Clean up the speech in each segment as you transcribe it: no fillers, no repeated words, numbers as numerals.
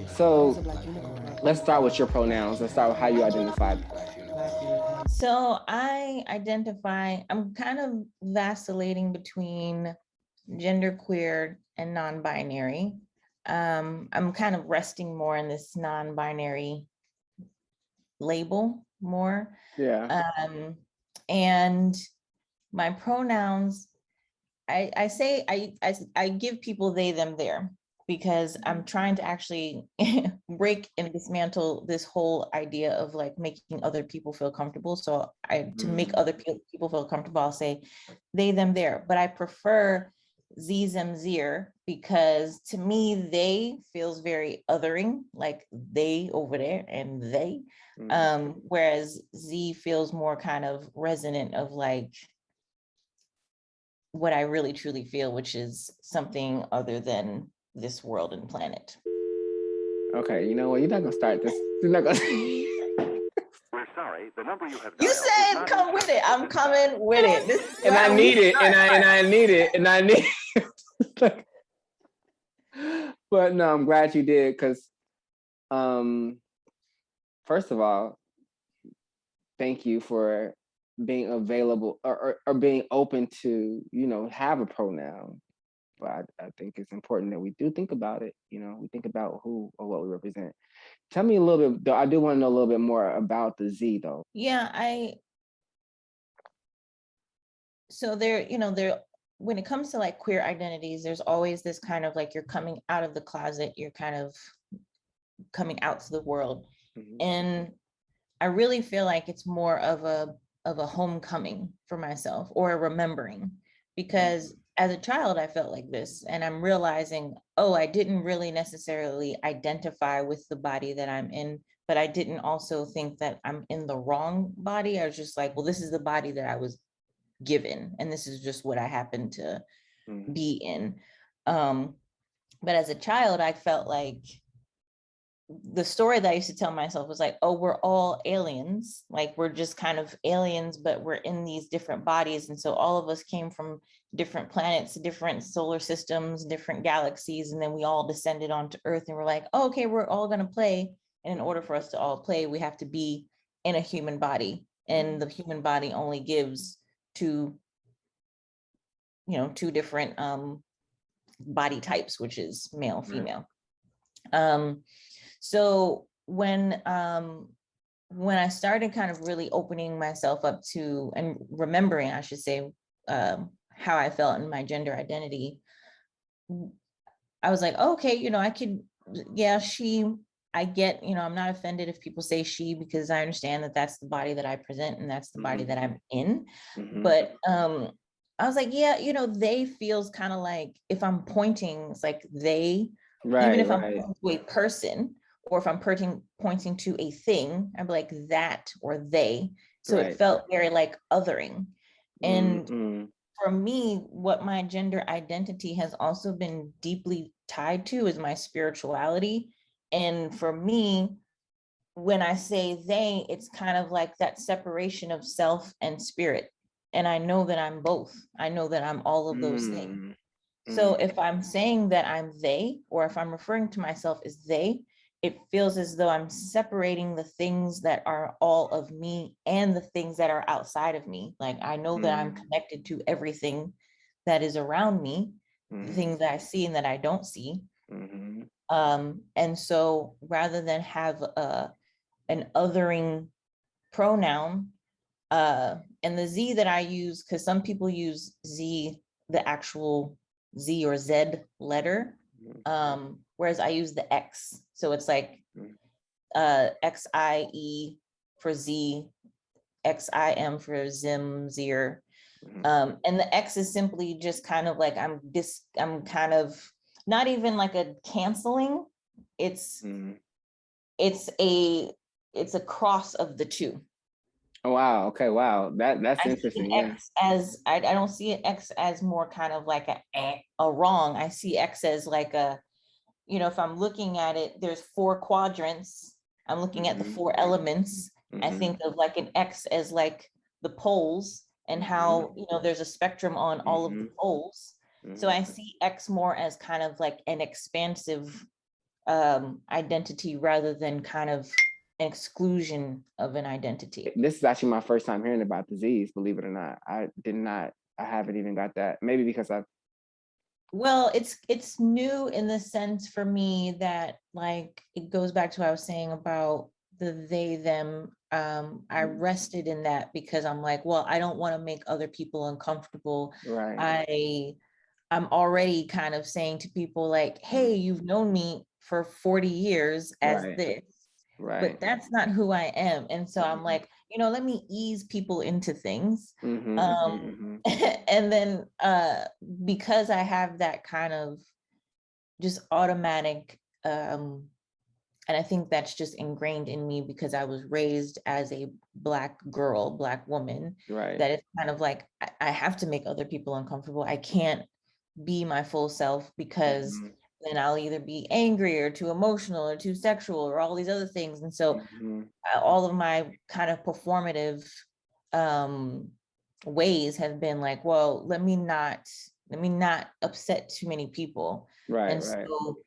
So let's start with your pronouns. Let's start with how you identify. So I identify, I'm kind of vacillating between genderqueer and non-binary. I'm kind of resting more in this non-binary label more. Yeah. And my pronouns, I say I give people they, them, their, because I'm trying to actually break and dismantle this whole idea of like making other people feel comfortable. So to make other people feel comfortable, I'll say they, them, their, but I prefer Z, them, Zeir, because to me, they feels very othering, like they over there and they, whereas Z feels more kind of resonant of like what I really truly feel, which is something other than this world and planet. Okay, you know what? You're not gonna start this. You're not gonna. We're sorry, the number you have You dialed is said not come in with it. service at I'm this time. coming with it. This is And I where we need it, and start. I need it, and I need. Like, but no, I'm glad you did because, um, first of all, thank you for being available or being open to have a pronoun. But I think it's important that we do think about it. We think about who or what we represent. Tell me a little bit, though. I do want to know a little bit more about the Z, though. Yeah, so there, when it comes to like queer identities, there's always this kind of like you're coming out of the closet, you're kind of coming out to the world. And I really feel like it's more of a homecoming for myself, or a remembering, because as a child I felt like this, and I'm realizing, oh, I didn't really necessarily identify with the body that I'm in, but I didn't also think that I'm in the wrong body. I was just like, well, this is the body that I was given, and this is just what I happen to be in. But as a child I felt like the story that I used to tell myself was like, oh, we're all aliens. Like we're just kind of aliens, but we're in these different bodies. And so all of us came from different planets, different solar systems, different galaxies. And then we all descended onto Earth and we're like, oh, okay, we're all going to play. And in order for us to all play, we have to be in a human body. And the human body only gives two different body types, which is male, female. So when I started kind of really opening myself up to, and remembering, I should say, how I felt in my gender identity, I was like, oh, okay, I could, yeah, she, I get, I'm not offended if people say she, because I understand that that's the body that I present and that's the body that I'm in. But I was like, yeah, they feels kind of like, if I'm pointing, it's like they, even if I'm pointing to a person, or if I'm pointing to a thing, I'd be like that or they. So it felt very like othering. And for me, what my gender identity has also been deeply tied to is my spirituality. And for me, when I say they, it's kind of like that separation of self and spirit. And I know that I'm both. I know that I'm all of those things. So if I'm saying that I'm they, or if I'm referring to myself as they, it feels as though I'm separating the things that are all of me and the things that are outside of me. Like I know that I'm connected to everything that is around me, the things that I see and that I don't see. And so rather than have an othering pronoun, and the Z that I use, because some people use Z, the actual Z or Z letter, whereas I use the X. So it's like XIE for Z, XIM for Zim, Zeir. And the X is simply just kind of like I'm kind of not even like a canceling. It's a cross of the two. Oh wow. Okay. Wow. That's I see interesting. an Yeah. X as I don't see an X as more kind of like a wrong. I see X as like if I'm looking at it, there's four quadrants. I'm looking at the four elements. I think of like an X as like the poles, and how there's a spectrum on all of the poles. So I see X more as kind of like an expansive identity rather than kind of an exclusion of an identity. This is actually my first time hearing about the Z's, believe it or not. I haven't even got that. Maybe because Well, it's new in the sense for me that, like, it goes back to what I was saying about the they them. I rested in that because I'm like, well, I don't want to make other people uncomfortable. right. I'm already kind of saying to people like, hey, you've known me for 40 years as Right. this, Right. but that's not who I am. And so I'm Mhm. like, let me ease people into things. Mhm, Um, mhm, and then because I have that kind of just automatic, and I think that's just ingrained in me because I was raised as a Black girl, Black woman, mhm. Right. that it's kind of like I have to make other people uncomfortable. I can't be my full self because Mhm, then I'll either be angry or too emotional or too sexual or all these other things. And so mhm. all of my kind of performative um, ways have been like, well, let me not upset too many people. Right, And right. so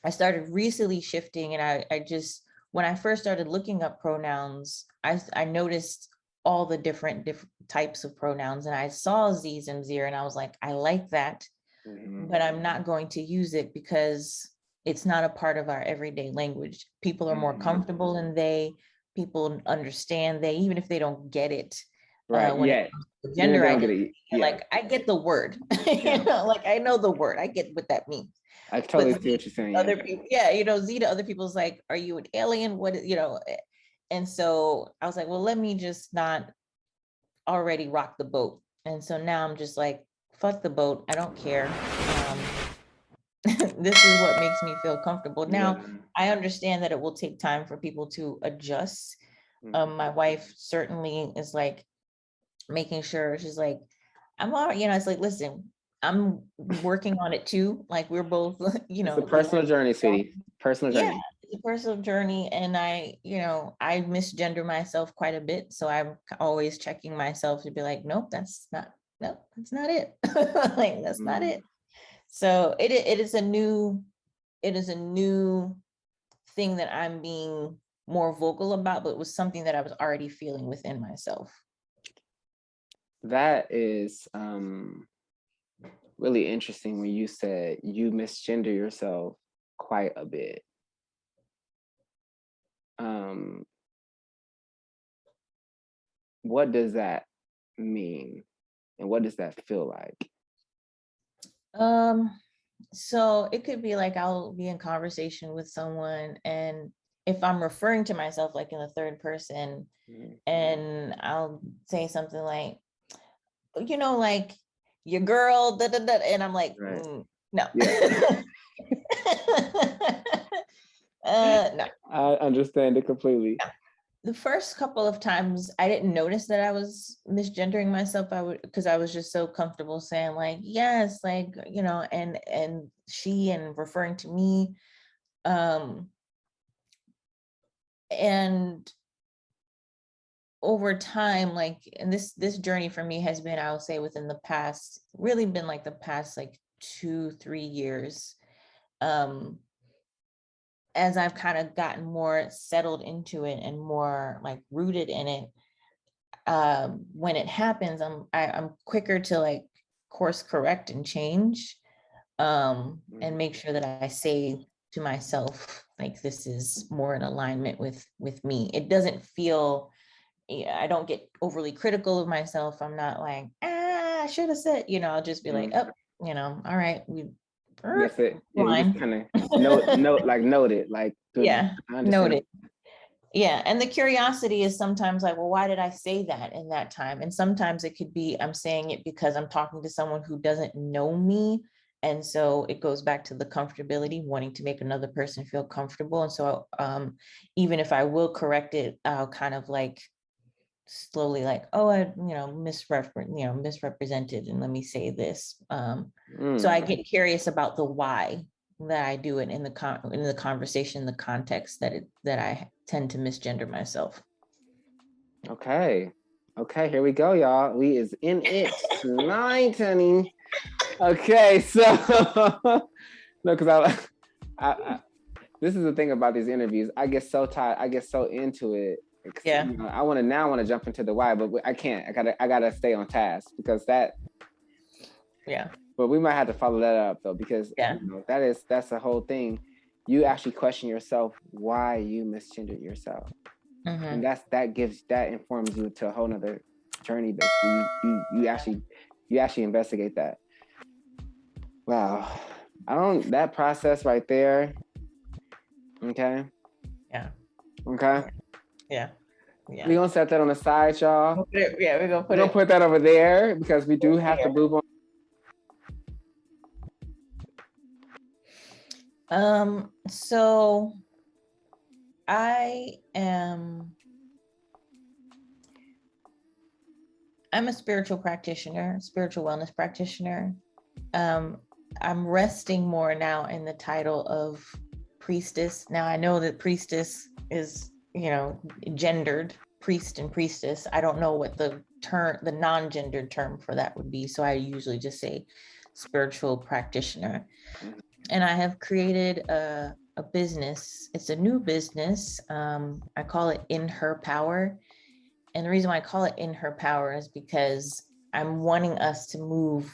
I started recently shifting, and I just, when I first started looking up pronouns, I noticed all the different types of pronouns, and I saw Z's and Zeir, and I was like, I like that, Mhm, but I'm not going to use it because it's not a part of our everyday language. People are more mhm. comfortable in they, people understand they, even if they don't get it. Right. When it Yeah. comes to Even if gender they don't get identity, it. Yeah. like I get the word, Yeah. like I know the word, I get what that means. I But totally see what you're saying. Yeah. other people, yeah, Z to other people's like, are you an alien? And so I was like, well, let me just not already rock the boat. And so now I'm just like, fuck the boat. I don't care. This is what makes me feel comfortable. Yeah. Now, I understand that it will take time for people to adjust. Mhm. My wife certainly is like making sure, she's like, I'm all, it's like, listen, I'm working on it too. Like we're both, It's a learning. personal journey, sweetie. Personal Yeah, journey. it's a personal journey. And I misgender myself quite a bit. So I'm always checking myself to be like, nope, that's not it. Like, that's not Mhm. it. So it is a new, thing that I'm being more vocal about, but it was something that I was already feeling within myself. That is really interesting when you said you misgender yourself quite a bit. Um, what does that mean? And what does that feel like? So it could be like I'll be in conversation with someone, and if I'm referring to myself like in the third person, Mhm. and I'll say something like, like your girl, da, da, da, and I'm like, Right. no. Yeah. No. I understand it completely. The first couple of times I didn't notice that I was misgendering myself. Because I was just so comfortable saying like, yes, like, and she, and referring to me. Um, and over time, like, and this journey for me has been, I would say, within the past, really been like the past like 2-3 years. As I've kind of gotten more settled into it and more like rooted in it, when it happens, I'm quicker to like course correct and change, and make sure that I say to myself like, this is more in alignment with me. It doesn't feel, I don't get overly critical of myself. I'm not like, I should have said, I'll just be like, Mhm. oh, all right, That's it. Yeah, you just line. kind of note it. Like, good. Yeah, I understand. noted. Yeah, and the curiosity is sometimes like, well, why did I say that in that time? And sometimes it could be, I'm saying it because I'm talking to someone who doesn't know me. And so it goes back to the comfortability, wanting to make another person feel comfortable. And so even if I will correct it, I'll kind of like slowly like, oh, I, misrepresented, and let me say this. So I get curious about the why that I do it in the conversation, the context that I tend to misgender myself. Okay. Okay, here we go, y'all. We is in it tonight, honey. Okay, so no, because I this is the thing about these interviews. I get so tired. I get so into it. Yeah. You know, I want to jump into the why, but I can't. I gotta stay on task because that. Yeah. But we might have to follow that up though, because Yeah. you know, that's the whole thing. You actually question yourself why you misgendered yourself, and that informs you to a whole nother journey. Basically, you actually investigate that. Wow, that process right there. Okay. Yeah. Okay. Yeah. Yeah. We're gonna set that on the side, y'all. Yeah, we're gonna We're gonna put that over there because we do have to move on. So I'm a spiritual practitioner, spiritual wellness practitioner. I'm resting more now in the title of priestess. Now I know that priestess is, gendered, priest and priestess. I don't know what the non-gendered term for that would be. So I usually just say spiritual practitioner. And I have created a business. It's a new business. I call it In Her Power. And the reason why I call it In Her Power is because I'm wanting us to move.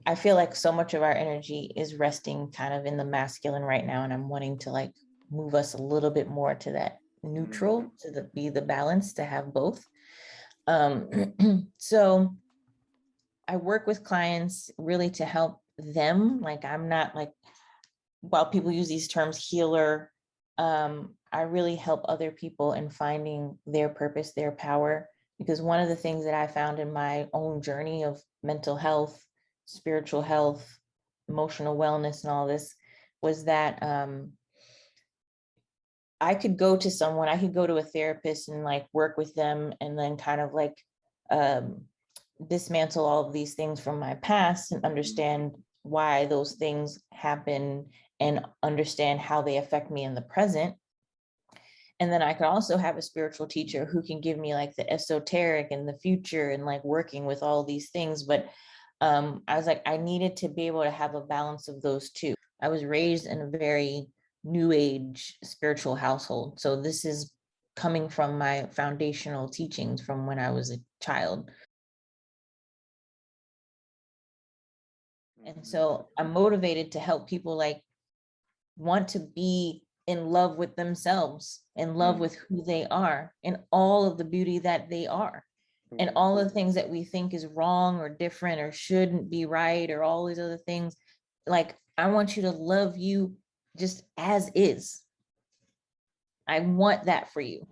I feel like so much of our energy is resting kind of in the masculine right now. And I'm wanting to move us a little bit more to that neutral, to be the balance, to have both. So I work with clients really to help them. I'm not while people use these terms healer, I really help other people in finding their purpose, their power. Because one of the things that I found in my own journey of mental health, spiritual health, emotional wellness, and all this was that I could go to someone, I could go to a therapist and work with them and then kind of dismantle all of these things from my past and understand why those things happen and understand how they affect me in the present. And then I could also have a spiritual teacher who can give me the esoteric and the future and working with all these things. But I was I needed to be able to have a balance of those two. I was raised in a very new age spiritual household. So this is coming from my foundational teachings from when I was a child. And so I'm motivated to help people want to be in love with themselves, in love with who they are, and all of the beauty that they are, and all of the things that we think is wrong or different or shouldn't be right, or all these other things. I want you to love you just as is. I want that for you.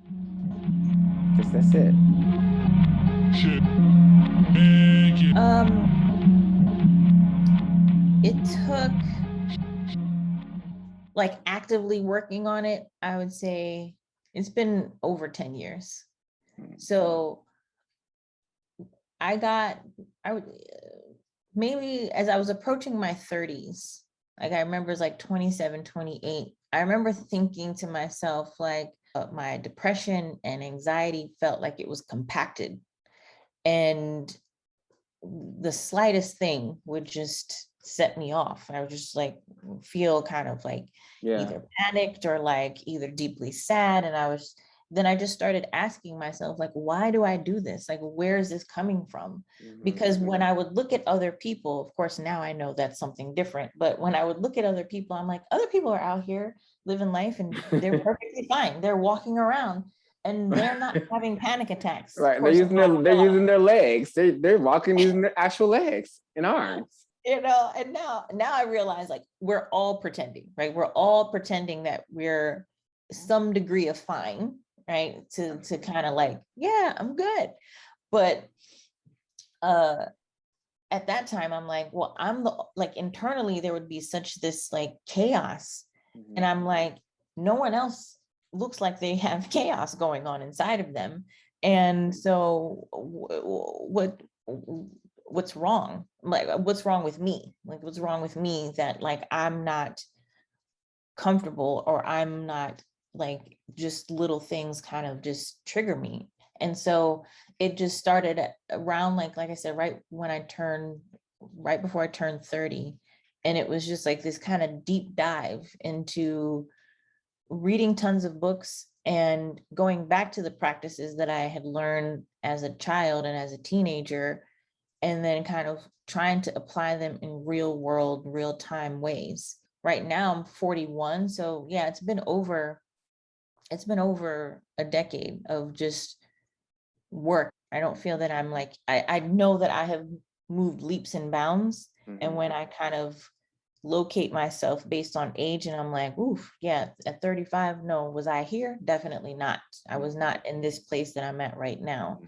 That's it. It took actively working on it, I would say it's been over 10 years. So I would maybe as I was approaching my 30s, I remember it was 27, 28. I remember thinking to myself, my depression and anxiety felt like it was compacted. And the slightest thing would just set me off. I would just feel kind of either panicked or either deeply sad. And I just started asking myself, why do I do this? Where is this coming from? Because when I would look at other people, of course, now I know that's something different. But when I would look at other people, I'm other people are out here living life and they're perfectly fine. They're walking around and they're not having panic attacks. Right. They're using their legs. They're walking using their actual legs and arms. And now I realize we're all pretending, right? We're all pretending that we're some degree of fine, right? To kind of yeah, I'm good. But at that time I'm well, I'm the internally there would be such this chaos. And I'm no one else looks like they have chaos going on inside of them. And so what's wrong? What's wrong with me? What's wrong with me that I'm not comfortable, or I'm not just little things kind of just trigger me. And so it just started around, like I said, right before I turned 30. And it was just like this kind of deep dive into reading tons of books and going back to the practices that I had learned as a child and as a teenager, and then kind of trying to apply them in real world, real time ways. Right now I'm 41. So yeah, it's been over a decade of just work. I don't feel that I'm like, I know that I have moved leaps and bounds. And when I kind of locate myself based on age, and I'm like, oof, yeah, at 35, no, was I here? Definitely not. I was not in this place that I'm at right now.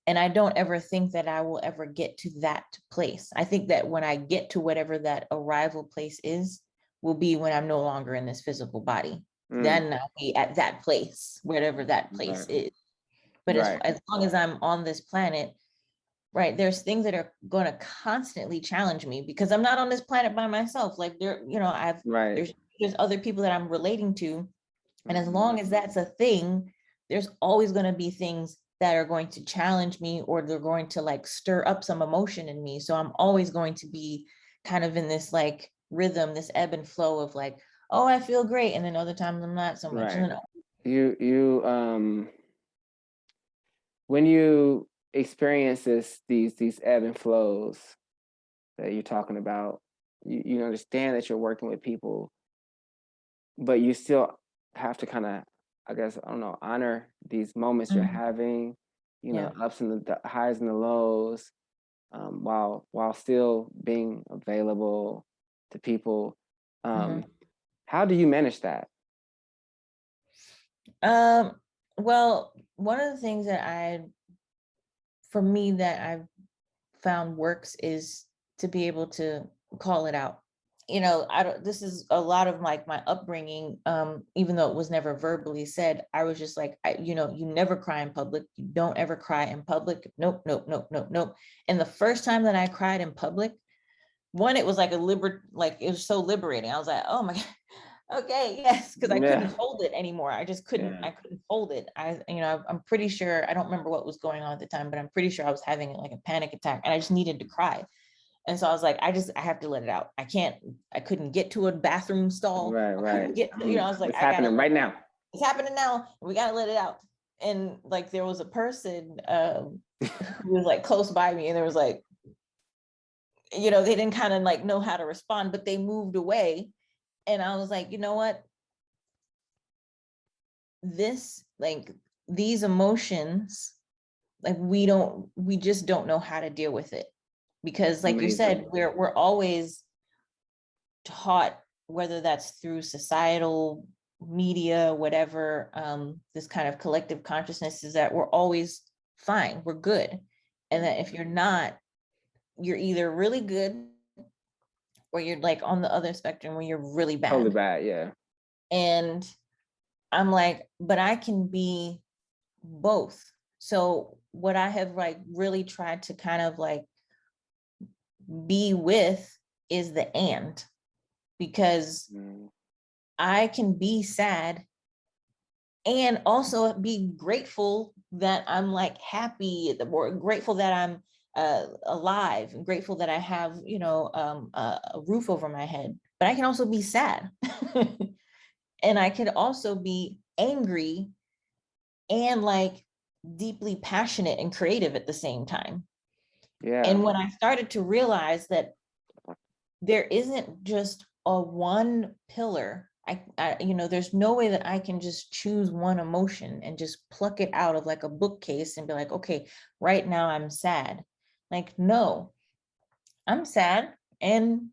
And I don't ever think that I will ever get to that place. I think that when I get to whatever that arrival place is, will be when I'm no longer in this physical body. Then I'll be at that place, wherever that place is. But as long as I'm on this planet, right, there's things that are going to constantly challenge me because I'm not on this planet by myself. Like there's other people that I'm relating to. And as long as that's a thing, there's always going to be things that are going to challenge me, or they're going to like stir up some emotion in me. So I'm always going to be kind of in this like rhythm, this ebb and flow of like, oh, I feel great. And then other times I'm not so much. Right. When you experience these ebb and flows that you're talking about, you understand that you're working with people, but you still have to kind of, I guess, I don't know, honor these moments you're having, ups and the highs and the lows, while still being available to people. How do you manage that? Well, one of the things that for me that I've found works is to be able to call it out. This is a lot of like my upbringing, even though it was never verbally said. I was just like, you never cry in public. You don't ever cry in public. Nope, nope, nope, nope, nope. And the first time that I cried in public, one, it was like it was so liberating. I was like, oh my God. Okay, yes, because I couldn't hold it anymore. I just couldn't, I couldn't hold it. I'm pretty sure, I don't remember what was going on at the time, but I'm pretty sure I was having like a panic attack and I just needed to cry. And so I was like, I have to let it out. I couldn't get to a bathroom stall. Right. I was like, it's happening right now. It's happening now. We got to let it out. And like, there was a person who was like close by me, and there was like, they didn't kind of like know how to respond, but they moved away. And I was like, you know what? These emotions, like we just don't know how to deal with it. Because like you said, we're always taught, whether that's through societal media, whatever, this kind of collective consciousness, is that we're always fine, we're good. And that if you're not, you're either really good, or you're like on the other spectrum where you're really bad. Totally bad, yeah. And I'm like, but I can be both. So what I have like really tried to kind of like be with is the and, because I can be sad and also be grateful that I'm like happy, or grateful that I'm alive, and grateful that I have, a roof over my head. But I can also be sad. And I can also be angry and like deeply passionate and creative at the same time. Yeah. And when I started to realize that there isn't just a one pillar, there's no way that I can just choose one emotion and just pluck it out of like a bookcase and be like, okay, right now I'm sad. Like, no, I'm sad and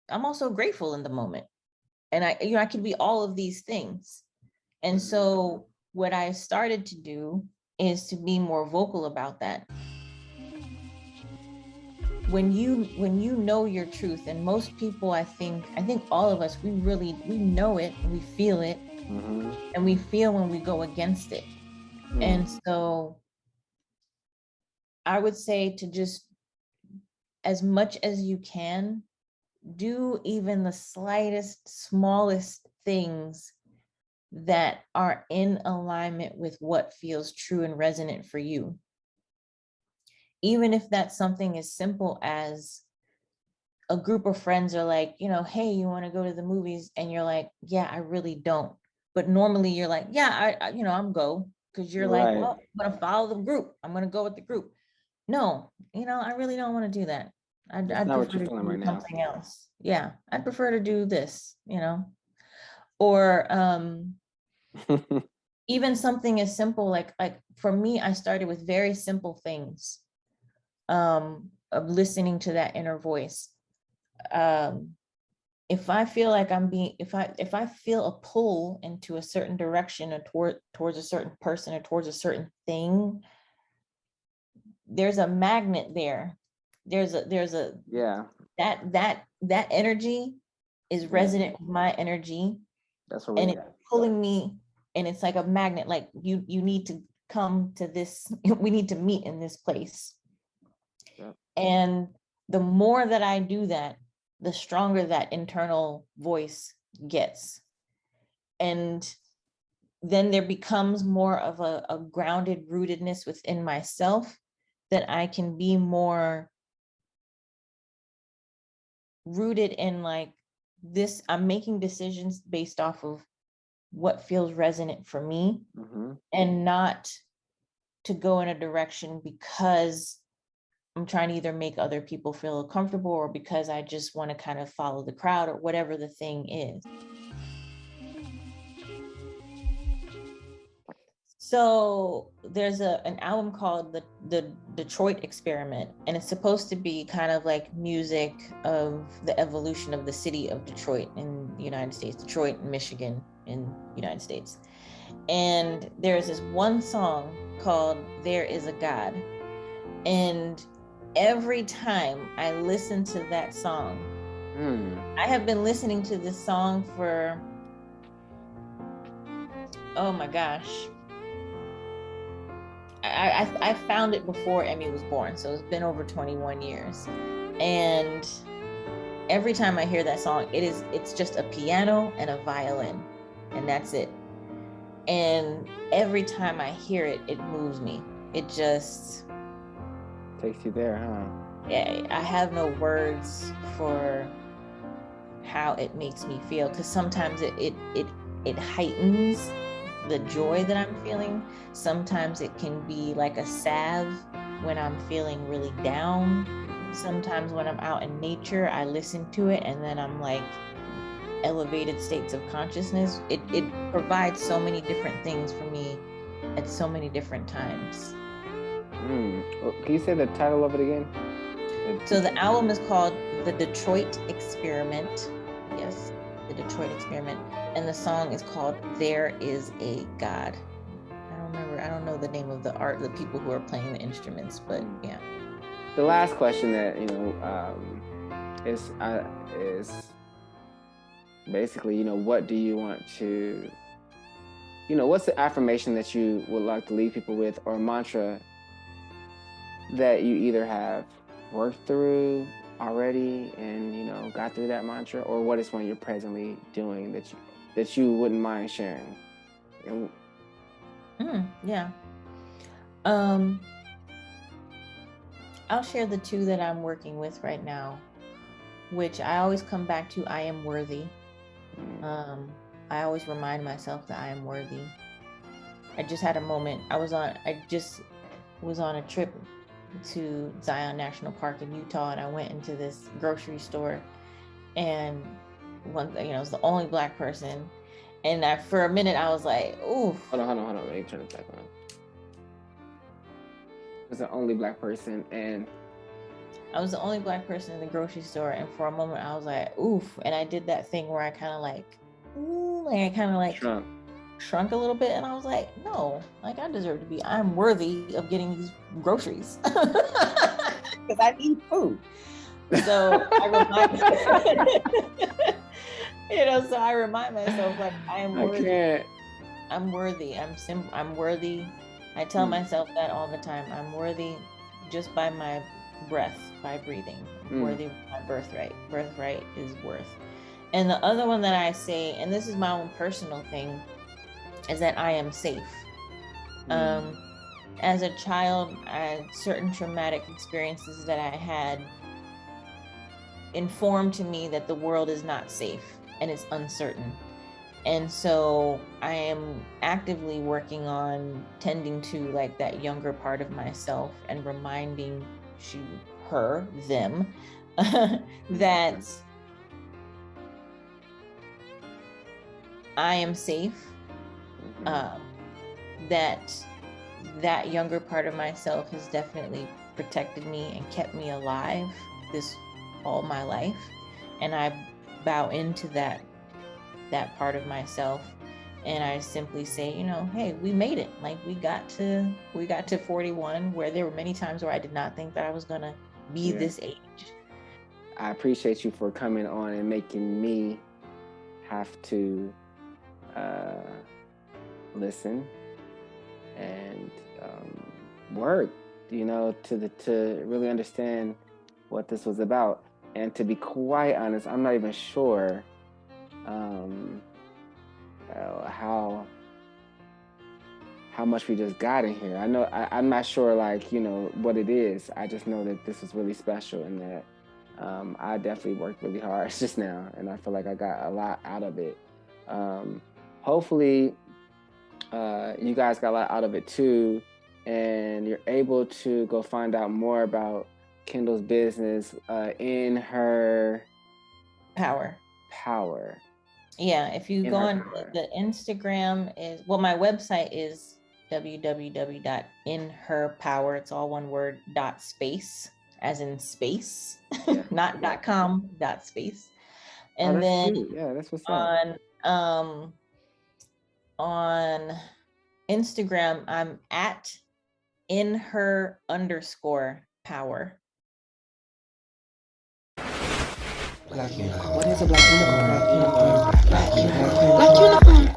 I'm also grateful in the moment. And I could be all of these things. And so what I started to do is to be more vocal about that. When you know your truth, and most people, I think all of us, we know it, and we feel it, and we feel when we go against it. And so I would say to just, as much as you can, do even the slightest, smallest things that are in alignment with what feels true and resonant for you. Even if that's something as simple as a group of friends are like, hey, you want to go to the movies? And you're like, yeah, I really don't. But normally you're like, yeah, I'm go. Because you're like, Right. well, I'm going to follow the group. I'm going to go with the group. No, I really don't want to do that. That's I'd not what prefer you're to feeling do right now. something else. Yeah, I'd prefer to do this, or even something as simple like for me, I started with very simple things of listening to that inner voice. If I feel like if I feel a pull into a certain direction or towards a certain person or towards a certain thing, there's a magnet there. There's a Yeah. that energy is resonant with my energy, That's what and we it's pulling me, and it's like a magnet, like you need to come to this, we need to meet in this place. Yep. And the more that I do that, the stronger that internal voice gets. And then there becomes more of a grounded rootedness within myself, that I can be more rooted in like this. I'm making decisions based off of what feels resonant for me, and not to go in a direction because I'm trying to either make other people feel comfortable, or because I just want to kind of follow the crowd, or whatever the thing is. So there's an album called the Detroit Experiment, and it's supposed to be kind of like music of the evolution of the city of Detroit in the United States, Detroit, Michigan in the United States. And there's this one song called There Is a God. And every time I listen to that song, I have been listening to this song for, oh my gosh, I found it before Emmy was born, so it's been over 21 years. And every time I hear that song, it's just a piano and a violin, and that's it. And every time I hear it, it moves me. It just takes you there, huh? Yeah, I have no words for how it makes me feel, because sometimes it heightens the joy that I'm feeling. Sometimes it can be like a salve when I'm feeling really down. Sometimes when I'm out in nature, I listen to it and then I'm like elevated states of consciousness. It provides so many different things for me at so many different times. Can you say the title of it again? So the album is called The Detroit Experiment. Yes, The Detroit Experiment. And the song is called There Is a God. I don't know the name of the people who are playing the instruments, but yeah. The last question that, is basically, what do you want to, what's the affirmation that you would like to leave people with, or a mantra that you either have worked through already and got through that mantra, or what is one you're presently doing that you wouldn't mind sharing? Yeah. I'll share the two that I'm working with right now, which I always come back to. I am worthy. I always remind myself that I am worthy. I just had a moment. I just was on a trip to Zion National Park in Utah, and I went into this grocery store, and I was the only Black person, and for a minute I was like, ooh. Hold on. Let me turn it back on. I was the only Black person, and I was the only Black person in the grocery store, and for a moment I was like, oof, and I did that thing where I kind of shrunk a little bit, and I was like, no, I deserve to be, I'm worthy of getting these groceries because I need food. So I remind myself, like, I am worthy. I'm worthy. I'm worthy. I tell myself that all the time. I'm worthy just by my breath, by breathing. I'm worthy of my birthright. Birthright is worth. And the other one that I say, and this is my own personal thing, is that I am safe. As a child, I had certain traumatic experiences that I had informed to me that the world is not safe and it's uncertain. And so I am actively working on tending to like that younger part of myself and reminding them that I am safe, that younger part of myself has definitely protected me and kept me alive this all my life. And I bow into that part of myself. And I simply say, you know, hey, we made it. Like we got to 41, where there were many times where I did not think that I was gonna be this age. I appreciate you for coming on and making me have to listen and work, you know, to really understand what this was about. And to be quite honest, I'm not even sure how much we just got in here. I know I'm not sure, like, you know, what it is. I just know that this was really special and that I definitely worked really hard just now, and I feel like I got a lot out of it. Hopefully, you guys got a lot out of it too, and you're able to go find out more about Kendal's business in her power. Yeah, if you go on the Instagram is, well, my website is www.inherpower, it's all one word, .space, as in space, not .com, .space. And then cute. Yeah, that's what's up. On Instagram, I'm at @inher_power. Black unicorn. What is a black unicorn?